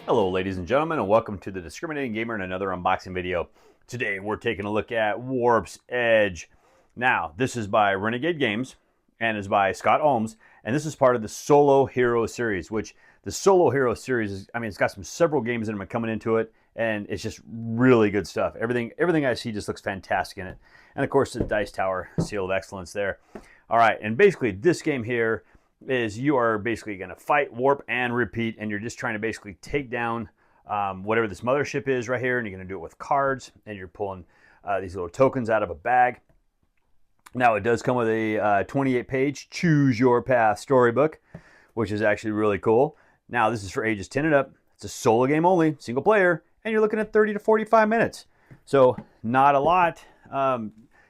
Hello ladies and gentlemen, and welcome to the Discriminating Gamer and another unboxing video. Today we're taking a look at Warp's Edge. Now, this is by Renegade Games and is by Scott Ohms, and this is part of the Solo Hero series, which the Solo Hero series is, it's got several games that are coming into it, and it's just really good stuff. Everything I see just looks fantastic in it. And of course the Dice Tower seal of excellence there. All right, and basically this game here is you are basically going to fight, warp, and repeat, and you're just trying to basically take down whatever this mothership is right here, and you're going to do it with cards, and you're pulling these little tokens out of a bag. Now, it does come with a 28-page Choose Your Path storybook, which is actually really cool. Now, this is for ages 10 and up. It's a solo game only, single player, and you're looking at 30 to 45 minutes. So, not a lot.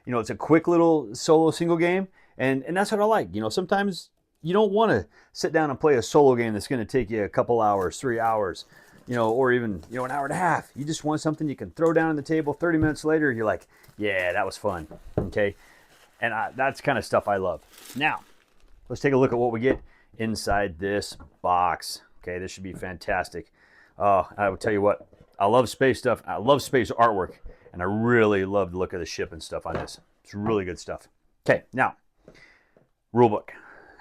It's a quick little solo single game, and that's what I like. Sometimes you don't want to sit down and play a solo game that's going to take you a couple hours, 3 hours, or even, an hour and a half. You just want something you can throw down on the table. 30 minutes later, you're like, yeah, that was fun. Okay. And that's kind of stuff I love. Now, let's take a look at what we get inside this box. Okay. This should be fantastic. I will tell you what, I love space stuff. I love space artwork, and I really love the look of the ship and stuff on this. It's really good stuff. Okay. Now, rulebook.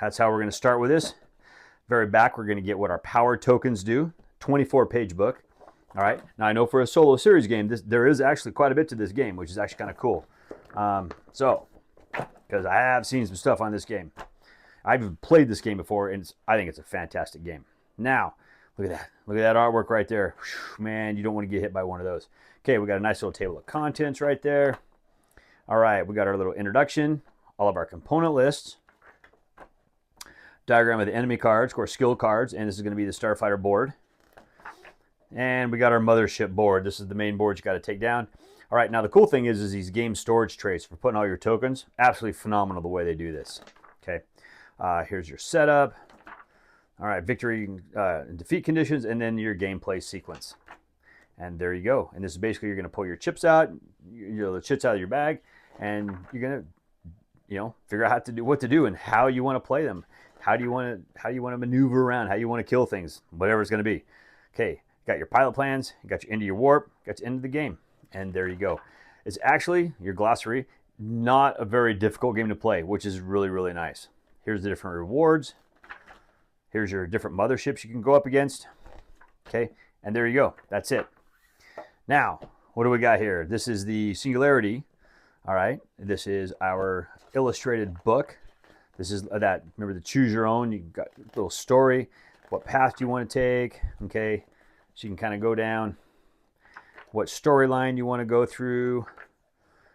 That's how we're going to start with this. Very back, we're going to get what our power tokens do. 24-page book. All right. Now, I know for a solo series game, there is actually quite a bit to this game, which is actually kind of cool. Because I have seen some stuff on this game. I've played this game before, and I think it's a fantastic game. Now, look at that. Look at that artwork right there. Whew, man, you don't want to get hit by one of those. Okay, we got a nice little table of contents right there. All right, we got our little introduction, all of our component lists, diagram of the enemy cards, of course, skill cards, and this is going to be the Starfighter board. And we got our mothership board. This is the main board you got to take down. All right, now the cool thing is these game storage trays for putting all your tokens. Absolutely phenomenal the way they do this. Okay, here's your setup. All right, victory and defeat conditions, and then your gameplay sequence. And there you go. And this is basically you're going to pull your chips out, the chips out of your bag, and you're going to, figure out what to do and how you want to play them. How do you want to maneuver around? How you want to kill things? Whatever it's going to be. Okay, you got your pilot plans. You got your end of your warp. Got your end of the game, and there you go. It's actually your glossary. Not a very difficult game to play, which is really, really nice. Here's the different rewards. Here's your different motherships you can go up against. Okay, and there you go. That's it. Now, what do we got here? This is the Singularity. All right, this is our illustrated book. This is that, remember the choose your own, you got a little story, what path do you want to take, okay? So you can kind of go down what storyline you want to go through.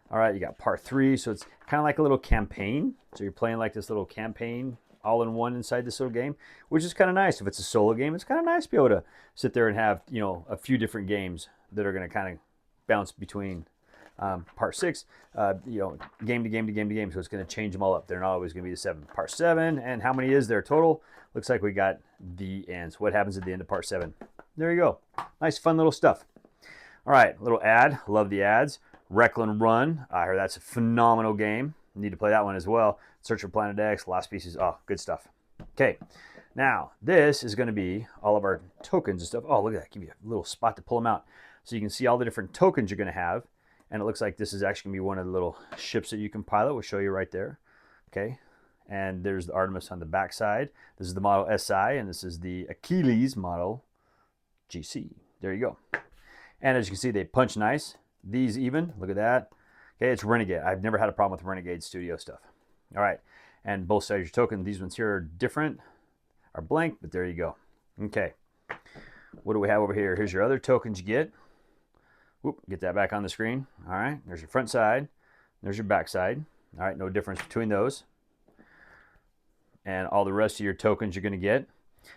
All right, you got part 3, so it's kind of like a little campaign. So you're playing like this little campaign all in one inside this little game, which is kind of nice. If it's a solo game, it's kind of nice to be able to sit there and have, a few different games that are going to kind of bounce between part 6, game to game to game to game, so it's going to change them all up. They're not always going to be the 7. Part 7, and how many is there total? Looks like we got the ends. What happens at the end of part 7? There you go. Nice, fun little stuff. All right, little ad. Love the ads. Recklin Run. I heard that's a phenomenal game. Need to play that one as well. Search for Planet X. Lost Species. Oh, good stuff. Okay, now this is going to be all of our tokens and stuff. Oh, look at that. Give you a little spot to pull them out, so you can see all the different tokens you're going to have. And it looks like this is actually going to be one of the little ships that you can pilot. We'll show you right there. Okay. And there's the Artemis on the back side. This is the model SI, and this is the Achilles model GC. There you go. And as you can see, they punch nice. These even. Look at that. Okay, it's Renegade. I've never had a problem with Renegade Studio stuff. All right. And both sides of your token. These ones here are different, are blank, but there you go. Okay. What do we have over here? Here's your other tokens you get. Whoop, get that back on the screen. All right, there's your front side. There's your back side. All right, no difference between those. And all the rest of your tokens you're going to get.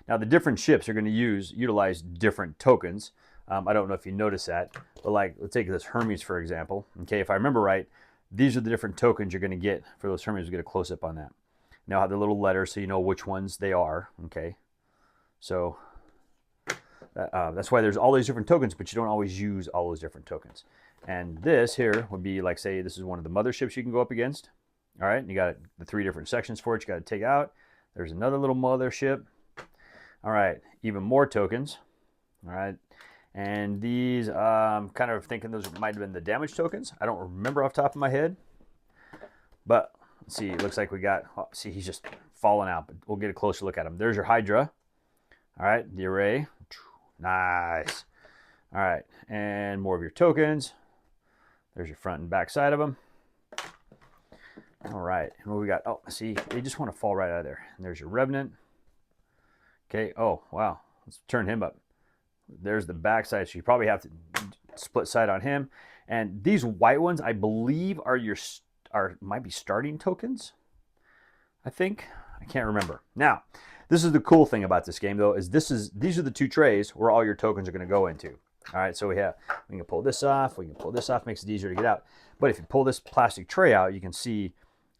Now, the different ships are going to utilize different tokens. I don't know if you notice that, but let's take this Hermes, for example. Okay, if I remember right, these are the different tokens you're going to get for those Hermes. We'll get a close-up on that. Now, I have the little letters so you know which ones they are. Okay, so that's why there's all these different tokens, but you don't always use all those different tokens. And this here would be like, say, this is one of the motherships you can go up against. All right, and you got the 3 different sections for it you got to take out. There's another little mothership. All right, even more tokens. All right. And these, kind of thinking those might have been the damage tokens. I don't remember off the top of my head. But let's see, it looks like we got, oh, see, he's just falling out, but we'll get a closer look at him. There's your Hydra. All right, the array. Nice. All right, and more of your tokens. There's your front and back side of them. All right, and what we got? Oh, see, they just want to fall right out of there. And there's your Revenant. Okay, oh, wow. Let's turn him up. There's the back side, so you probably have to split side on him. And these white ones, I believe, might be starting tokens, I think. I can't remember. Now, this is the cool thing about this game, though, is these are the 2 trays where all your tokens are going to go into. All right, so we can pull this off. We can pull this off. Makes it easier to get out. But if you pull this plastic tray out, you can see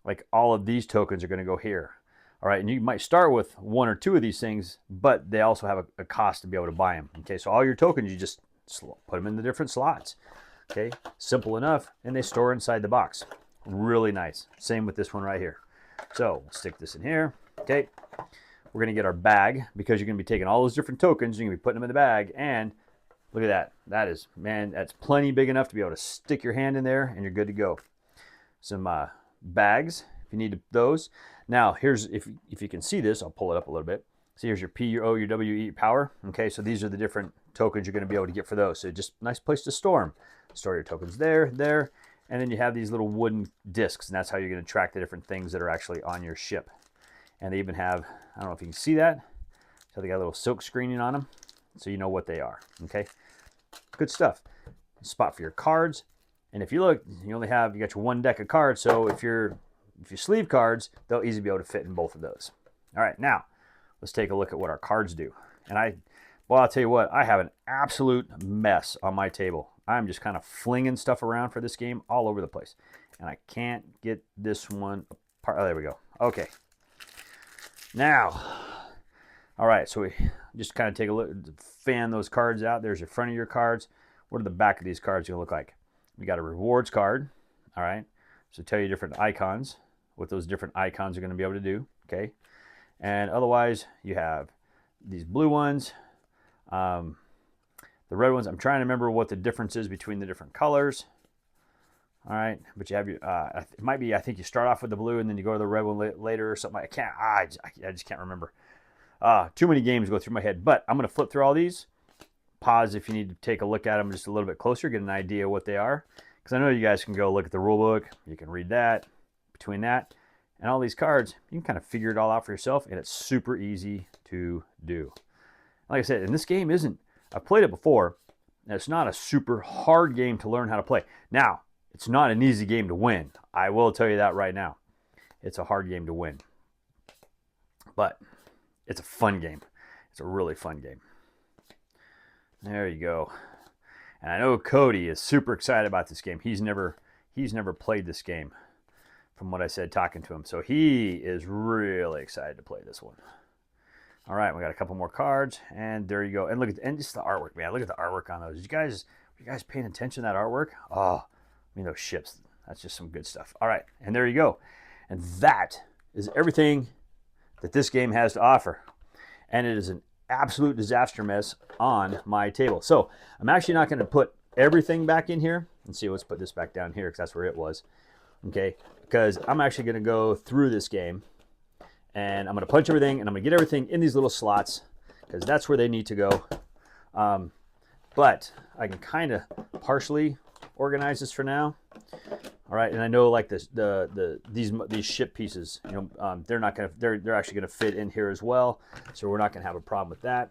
like all of these tokens are going to go here. All right, and you might start with 1 or 2 of these things, but they also have a cost to be able to buy them. Okay, so all your tokens, you just put them in the different slots. Okay, simple enough, and they store inside the box. Really nice. Same with this one right here. So we'll stick this in here. Okay, we're going to get our bag because you're going to be taking all those different tokens. You're going to be putting them in the bag, and look at that. That is, man, that's plenty big enough to be able to stick your hand in there, and you're good to go. Some bags, if you need those. Now, here's, if you can see this, I'll pull it up a little bit. See, here's your P, your O, your W, E, your power. Okay, so these are the different tokens you're going to be able to get for those. So just nice place to store them. Store your tokens there, there, and then you have these little wooden discs, and that's how you're going to track the different things that are actually on your ship. And they even have, I don't know if you can see that, so they got a little silk screening on them, so you know what they are. Okay, good stuff. Spot for your cards, and if you look, you got your 1 deck of cards. So if you sleeve cards, they'll easily be able to fit in both of those. All right, now let's take a look at what our cards do. And I'll tell you what, I have an absolute mess on my table. I'm just kind of flinging stuff around for this game all over the place. And I can't get this one apart. Oh, there we go. Okay. Now, all right, so we just kind of take a look, fan those cards out. There's your front of your cards. What are the back of these cards going to look like? We got a rewards card, all right? So tell you different icons, what those different icons are going to be able to do, okay? And otherwise, you have these blue ones, the red ones. I'm trying to remember what the difference is between the different colors. All right, but you have your, it might be, I think you start off with the blue and then you go to the red one later or something. I just can't remember. Too many games go through my head, but I'm going to flip through all these. Pause if you need to take a look at them just a little bit closer, get an idea what they are. Because I know you guys can go look at the rule book. You can read that. Between that and all these cards, you can kind of figure it all out for yourself, and it's super easy to do. Like I said, and this game I've played it before, and it's not a super hard game to learn how to play. Now, it's not an easy game to win. I will tell you that right now. It's a hard game to win. But it's a fun game. It's a really fun game. There you go. And I know Cody is super excited about this game. He's never played this game, from what I said talking to him. So he is really excited to play this one. All right, we got a couple more cards, and there you go. And look at just the artwork, man. Look at the artwork on those. Are you guys paying attention to that artwork? Oh, I mean, those ships. That's just some good stuff. All right, and there you go. And that is everything that this game has to offer. And it is an absolute disaster mess on my table. So I'm actually not going to put everything back in here. Let's see, let's put this back down here because that's where it was. Okay, because I'm actually going to go through this game. And I'm going to punch everything, and I'm going to get everything in these little slots because that's where they need to go. But I can kind of partially organize this for now. All right, and I know like these ship pieces, they're actually going to fit in here as well, so we're not going to have a problem with that.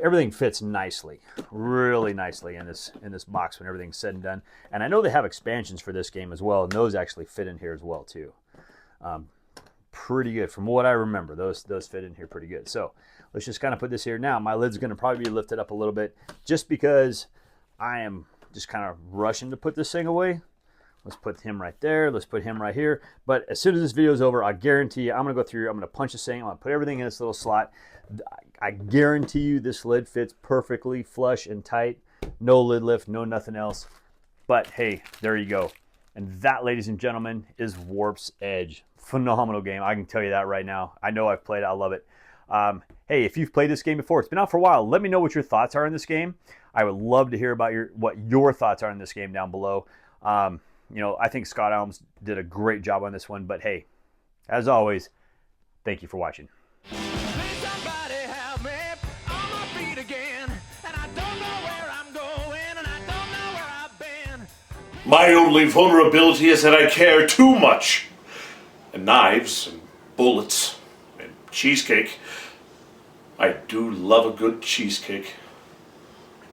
Everything fits nicely, really nicely in this box when everything's said and done. And I know they have expansions for this game as well, and those actually fit in here as well too. Pretty good from what I remember. Those fit in here pretty good. So let's just kind of put this here. Now my lid's going to probably be lifted up a little bit just because I am just kind of rushing to put this thing away. Let's put him right there. Let's put him right here. But as soon as this video is over, I guarantee you, I'm going to go through, I'm going to punch this thing, I'm going to put everything in this little slot. I guarantee you this lid fits perfectly flush and tight. No lid lift, no nothing else. But hey, there you go. And that, ladies and gentlemen, is Warp's Edge. Phenomenal game. I can tell you that right now. I know I've played it. I love it. Hey, if you've played this game before, it's been out for a while, let me know what your thoughts are in this game. I would love to hear about what your thoughts are in this game down below. You know, I think Scott Elms did a great job on this one, but hey, as always, thank you for watching. My only vulnerability is that I care too much. And knives and bullets and cheesecake. I do love a good cheesecake.